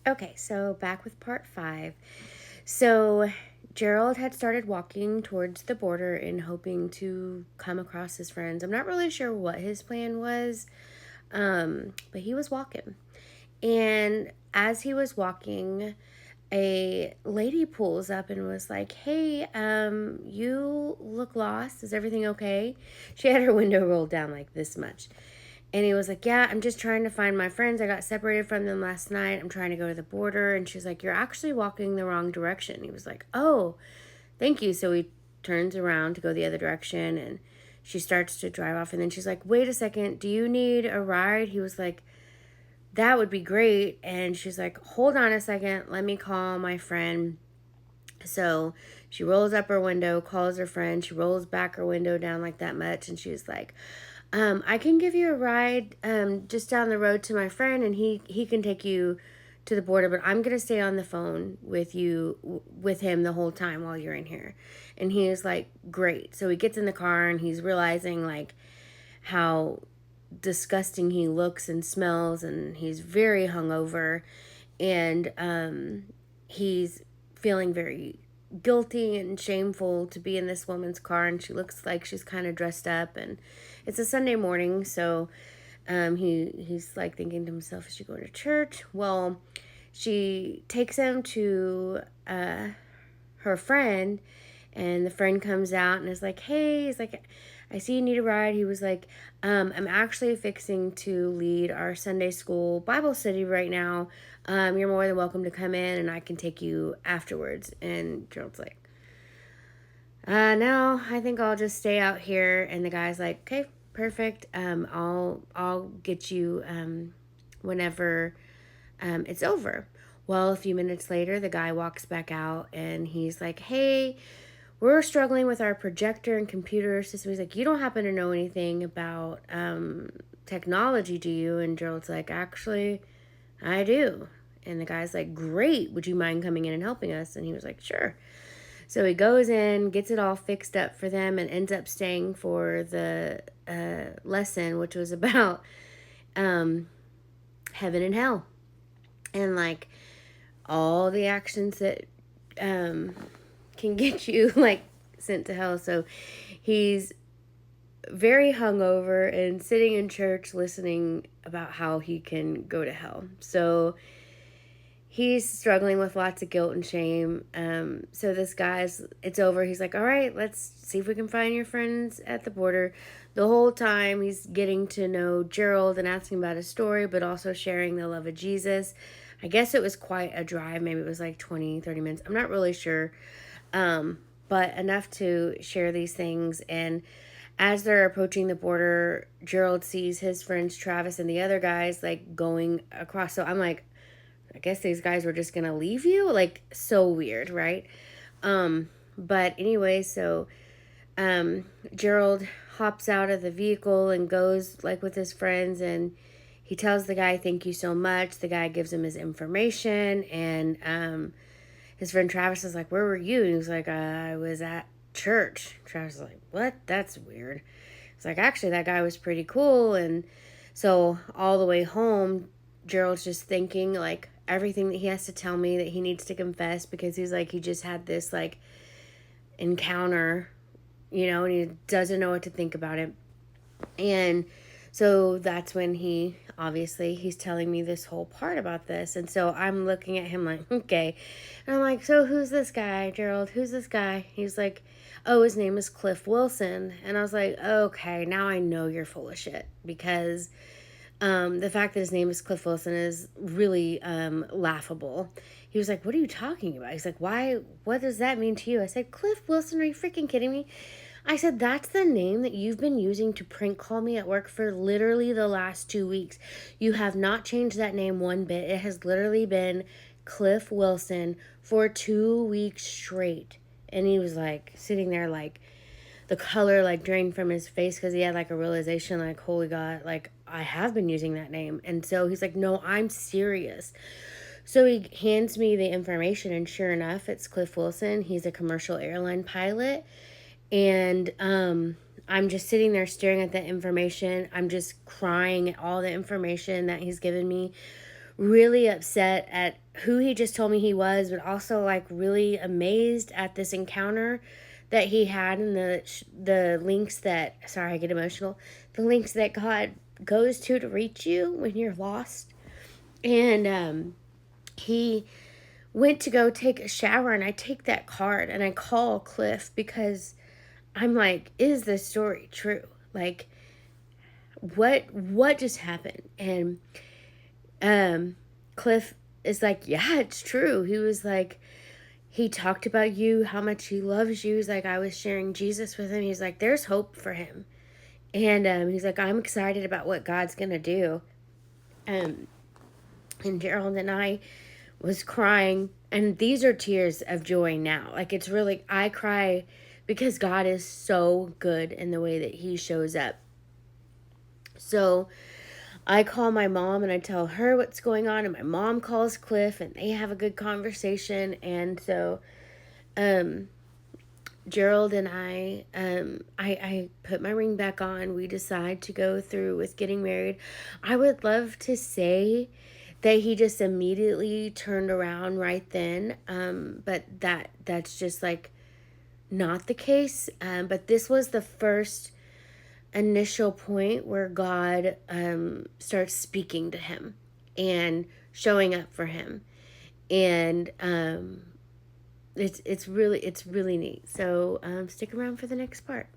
Okay, so back with part 5. So Gerald had started walking towards the border and hoping to come across his friends. I'm not really sure what his plan was, but he was walking. And as he was walking, a lady pulls up and was like, "Hey, you look lost. Is everything okay?" She had her window rolled down like this much. And he was like, "Yeah, I'm just trying to find my friends. I got separated from them last night. I'm trying to go to the border." And she's like, "You're actually walking the wrong direction." He was like, "Oh, thank you." So he turns around to go the other direction and she starts to drive off. And then she's like, "Wait a second. Do you need a ride?" He was like, "That would be great." And she's like, "Hold on a second. Let me call my friend." So she rolls up her window, calls her friend. She rolls back her window down like that much. And she's like, "I can give you a ride just down the road to my friend, and he can take you to the border, but I'm going to stay on the phone with with him the whole time while you're in here." And he is like, "Great." So he gets in the car and he's realizing like how disgusting he looks and smells, and he's very hungover, and he's feeling very guilty and shameful to be in this woman's car, and she looks like she's kind of dressed up, and it's a Sunday morning, so he's like thinking to himself, "Is she going to church?" Well, she takes him to her friend, and the friend comes out and is like, "Hey," he's like, "I see you need a ride." He was like, "I'm actually fixing to lead our Sunday school Bible study right now. You're more than welcome to come in and I can take you afterwards." And Gerald's like, "No, I think I'll just stay out here." And the guy's like, "Okay, perfect. I'll get you whenever it's over." Well, a few minutes later, the guy walks back out and he's like, "Hey, we're struggling with our projector and computer system." He's like, "You don't happen to know anything about technology, do you?" And Gerald's like, "Actually, I do." And the guy's like, "Great. Would you mind coming in and helping us?" And he was like, "Sure." So he goes in, gets it all fixed up for them, and ends up staying for the lesson, which was about um, heaven and hell. And like all the actions that um, can get you like sent to hell. So he's very hungover and sitting in church listening about how he can go to hell. So he's struggling with lots of guilt and shame. So this guy's, it's over. He's like, "All right, let's see if we can find your friends at the border." The whole time he's getting to know Gerald and asking about his story, but also sharing the love of Jesus. I guess it was quite a drive. Maybe it was like 20, 30 minutes. I'm not really sure. But enough to share these things. And as they're approaching the border, Gerald sees his friends Travis and the other guys like going across. So I'm like, I guess these guys were just gonna leave you? Like, so weird, right? But anyway, so Gerald hops out of the vehicle and goes like with his friends, and he tells the guy, "Thank you so much." The guy gives him his information, and his friend Travis is like, "Where were you?" And he was like, "I was at church." Travis is like, "What? That's weird." It's like, "Actually, that guy was pretty cool." And so all the way home, Gerald's just thinking like everything that he has to tell me that he needs to confess, because he's like, he just had this like encounter, and he doesn't know what to think about it. And so that's when he's telling me this whole part about this. And so I'm looking at him like, "Okay." And I'm like, "So who's this guy, Gerald? Who's this guy?" He's like, "Oh, his name is Cliff Wilson." And I was like, "Okay, now I know you're full of shit." Because the fact that his name is Cliff Wilson is really laughable. He was like, "What are you talking about?" He's like, "Why? What does that mean to you?" I said, "Cliff Wilson, are you freaking kidding me?" I said, "That's the name that you've been using to prank call me at work for literally the last 2 weeks. You have not changed that name one bit. It has literally been Cliff Wilson for 2 weeks straight." And he was like sitting there like the color like drained from his face, because he had like a realization like, "Holy God, like I have been using that name." And so he's like, "No, I'm serious." So he hands me the information, and sure enough, it's Cliff Wilson. He's a commercial airline pilot. And I'm just sitting there staring at that information. I'm just crying at all the information that he's given me. Really upset at who he just told me he was, but also like really amazed at this encounter that he had, and the links that, sorry, I get emotional, the links that God goes to reach you when you're lost. And he went to go take a shower, and I take that card and I call Cliff because I'm like, is this story true? Like, what just happened? And Cliff is like, yeah, it's true. He was like, he talked about you, how much he loves you. He's like, I was sharing Jesus with him. He's like, there's hope for him. And he's like, I'm excited about what God's gonna do. Um, and Gerald and I was crying, and these are tears of joy now. Like, it's really, I cry because God is so good in the way that he shows up. So I call my mom and I tell her what's going on, and my mom calls Cliff, and they have a good conversation. And so Gerald and I put my ring back on. We decide to go through with getting married. I would love to say that he just immediately turned around right then, but that's just like not the case. But this was the first initial point where God starts speaking to him and showing up for him, and it's really neat. So stick around for the next part.